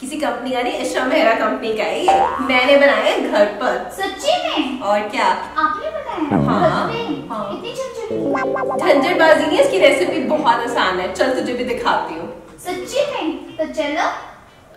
किसी कंपनी का नहीं, इशा मेहरा कंपनी का है ये। मैंने बनाया है घर पर। सच्ची में? और क्या, आपने बनाया? हाँ, इतनी झंझट? झंझटबाजी नहीं, इसकी रेसिपी बहुत आसान है। चल तुझे भी दिखाती हूँ। सच्ची में? तो चलो।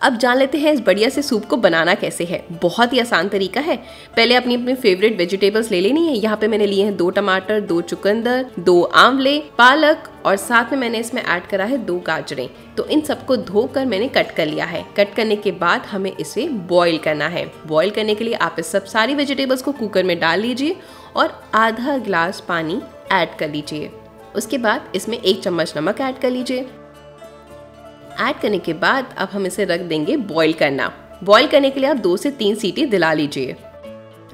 अब जान लेते हैं इस बढ़िया से सूप को बनाना कैसे है। बहुत ही आसान तरीका है। पहले अपनी अपनी फेवरेट वेजिटेबल्स ले लेनी है। यहाँ पे मैंने लिए हैं 2 टमाटर, 2 चुकंदर, 2 आंवले, पालक और साथ में मैंने इसमें ऐड करा है 2 गाजरें। तो इन सबको धोकर मैंने कट कर लिया है। कट करने के बाद हमें इसे बॉईल करना है। बॉईल करने के लिए आप इस सब सारी वेजिटेबल्स को कुकर में डाल लीजिए और आधा गिलास पानी ऐड कर लीजिए। उसके बाद इसमें 1 चम्मच नमक ऐड कर लीजिए। ऐड करने के बाद अब हम इसे रख देंगे बॉईल करना। बॉईल करने के लिए आप 2 से 3 सीटी दिला लीजिए।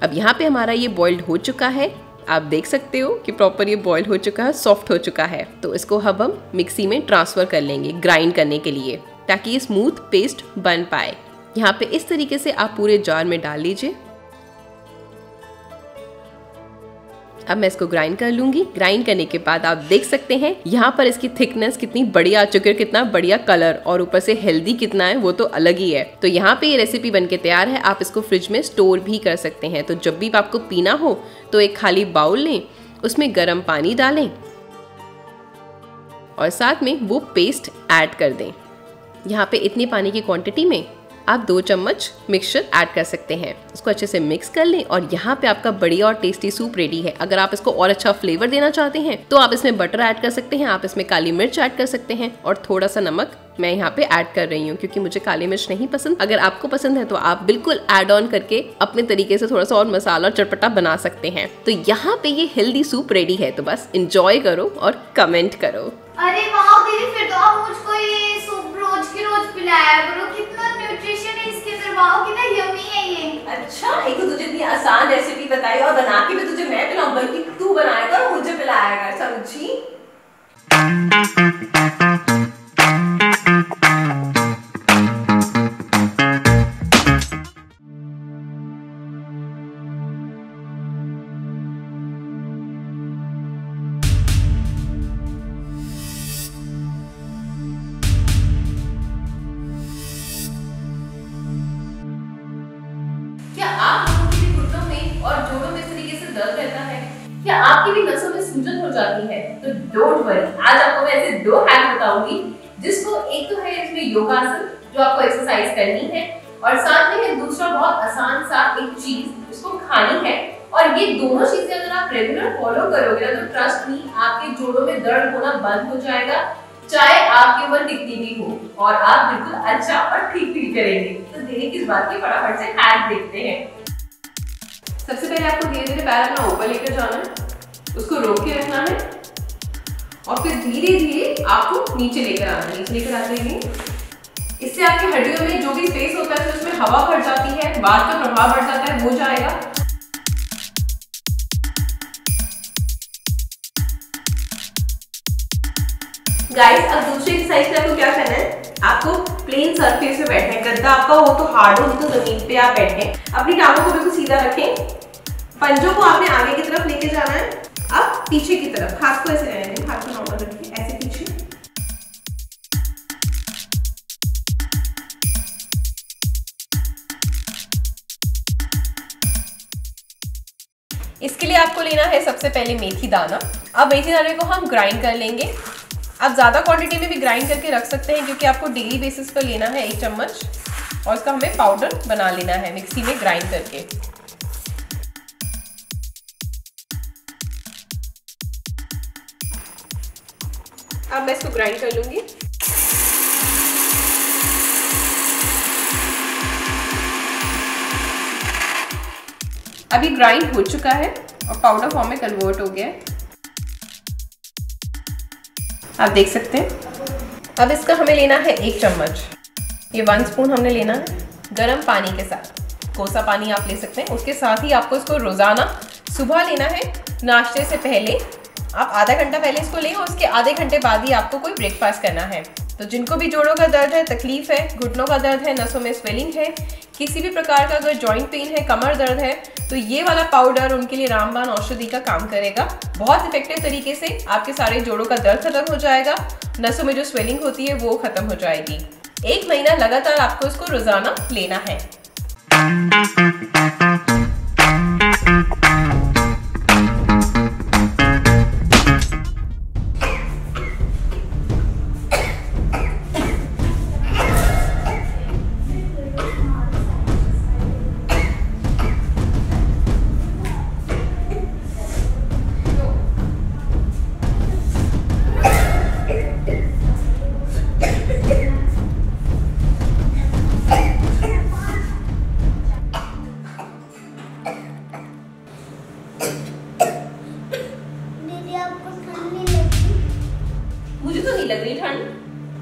अब यहाँ पे हमारा ये बॉइल्ड हो चुका है। आप देख सकते हो कि प्रॉपर ये बॉईल हो चुका है, सॉफ्ट हो चुका है। तो इसको अब हम मिक्सी में ट्रांसफर कर लेंगे ग्राइंड करने के लिए, ताकि ये स्मूथ पेस्ट बन पाए। यहाँ पे इस तरीके से आप पूरे जार में डाल लीजिए। अब मैं इसको ग्राइंड कर लूंगी। ग्राइंड करने के बाद आप देख सकते हैं यहाँ पर इसकी थिकनेस कितनी बढ़िया आ चुकी है, कितना बढ़िया कलर और ऊपर से हेल्दी कितना है वो तो अलग ही है। तो यहाँ पे ये रेसिपी बनके तैयार है। आप इसको फ्रिज में स्टोर भी कर सकते हैं। तो जब भी आपको पीना हो तो एक खाली बाउल लें, उसमें गर्म पानी डालें और साथ में वो पेस्ट ऐड कर दें। यहाँ पे इतनी पानी की क्वांटिटी में आप 2 चम्मच मिक्सचर ऐड कर सकते हैं। इसको अच्छे से मिक्स कर लें और यहाँ पे आपका बढ़िया और टेस्टी सूप रेडी है। अगर आप इसको और अच्छा फ्लेवर देना चाहते हैं तो आप इसमें बटर ऐड कर सकते हैं, आप इसमें काली मिर्च ऐड कर सकते हैं और थोड़ा सा नमक मैं यहाँ पे ऐड कर रही हूँ क्योंकि मुझे काली मिर्च नहीं पसंद। अगर आपको पसंद है तो आप बिल्कुल ऐड ऑन करके अपने तरीके से थोड़ा सा और मसाला चटपटा बना सकते हैं। तो यहाँ पे ये हेल्दी सूप रेडी है। तो बस एंजॉय करो और कमेंट करो। अरे वाह दीदी, फिर तो आप मुझको ये सूप रोज की रोज पिलाया करो। कितना न्यूट्रिशन है इसके अंदर, वाह कितना यम्मी है ये। अच्छा, एक तो तुझे इतनी आसान रेसिपी बताई और बना के भी तुझे मैं पिलाऊं, बल्कि तू बनाया कर, मुझे पिलाया कर। समझी? क्या आप लोगों के भी घुटनों में और जोड़ों में इस तरीके से दर्द रहता है? क्या आपकी भी नसों में सूजन हो जाती है? तो डोंट वरी, आज आपको मैं ऐसे 2 हैक बताऊंगी, जिसको एक तो है इसमें योगासन जो आपको एक्सरसाइज करनी है और साथ में है दूसरा बहुत आसान सा एक चीज जिसको खानी है। और ये दोनों चीजें अगर आप रेगुलर फॉलो करोगे ना तो ट्रस्ट मी, आपके जोड़ों में दर्द होना बंद हो जाएगा, चाहे आपकी उम्र कितनी भी हो, और आप बिल्कुल अच्छा और ठीक फील करेंगे। तो देरी किस बात की, फटाफट से हैक देखते हैं। सबसे पहले आपको धीरे धीरे पैर अपना ऊपर लेकर जाना है, उसको रोक के रखना है और फिर धीरे धीरे आपको नीचे लेकर आना है। नीचे लेकर आते ही इससे आपकी हड्डियों में जो भी स्पेस होता है तो उसमें हवा भर जाती है, बात का प्रभाव बढ़ जाता है, हो जाएगा। गाइस, अब दूसरी एक्सरसाइज में आपको क्या करना है, आपको प्लेन सरफेस पे बैठना है। गद्दा आपका हो तो हार्ड हो, तो जमीन पे आप बैठे, अपनी टांगों को बिल्कुल सीधा रखें, पंजों को आपने आगे की तरफ लेके जाना है, अब पीछे की तरफ, हाथ को ऐसे रहने दें, हाथ को नॉर्मल रखिए, ऐसे पीछे। इसके लिए आपको लेना है सबसे पहले मेथी दाना। अब मेथी दाने को हम ग्राइंड कर लेंगे। आप ज़्यादा क्वांटिटी में भी ग्राइंड करके रख सकते हैं क्योंकि आपको डेली बेसिस पर लेना है 1 चम्मच और इसका हमें पाउडर बना लेना है मिक्सी में ग्राइंड करके। अब मैं इसको ग्राइंड कर लूंगी। अभी ग्राइंड हो चुका है और पाउडर फॉर्म में कन्वर्ट हो गया है, आप देख सकते हैं। अब इसका हमें लेना है 1 चम्मच, ये 1 स्पून हमने लेना है गर्म पानी के साथ। कोसा पानी आप ले सकते हैं। उसके साथ ही आपको इसको रोजाना सुबह लेना है, नाश्ते से पहले। आप आधा घंटा पहले इसको लें और उसके आधे घंटे बाद ही आपको कोई ब्रेकफास्ट करना है। तो जिनको भी जोड़ों का दर्द है, तकलीफ है, घुटनों का दर्द है, नसों में स्वेलिंग है, किसी भी प्रकार का अगर जॉइंट पेन है, कमर दर्द है, तो ये वाला पाउडर उनके लिए रामबाण औषधि का काम करेगा। बहुत इफेक्टिव तरीके से आपके सारे जोड़ों का दर्द खत्म हो जाएगा, नसों में जो स्वेलिंग होती है वो खत्म हो जाएगी। 1 महीना लगातार आपको इसको रोजाना लेना है। मुझे तो नहीं लग रही ठंड,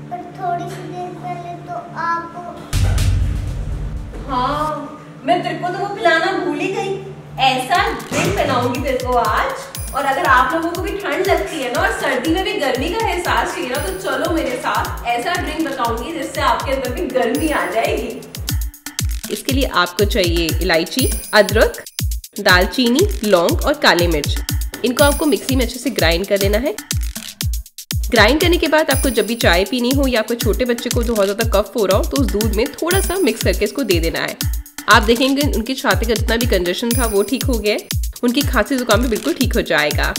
पर थोड़ी सी देर पहले तो आप। हाँ, मैं तेरे को तो वो पिलाना भूल ही गई। ऐसा ड्रिंक पिलाऊंगी तेरे को आज, और अगर आप लोगों को भी ठंड लगती है ना और सर्दी में भी गर्मी का एहसास चाहिए ना, तो चलो मेरे साथ, ऐसा ड्रिंक बताऊंगी जिससे आपके अंदर भी गर्मी आ जाएगी। इसके लिए आपको चाहिए इलायची, अदरक, दालचीनी, लौंग और काली मिर्च। इनको आपको मिक्सी में अच्छे से ग्राइंड कर देना है। ग्राइंड करने के बाद आपको जब भी चाय पीनी हो या कोई छोटे बच्चे को बहुत ज़्यादा कफ हो रहा हो तो उस दूध में थोड़ा सा मिक्स करके इसको दे देना है। आप देखेंगे उनकी छाती का जितना भी कंजेशन था वो ठीक हो गया है, उनकी खांसी जुकाम भी बिल्कुल ठीक हो जाएगा।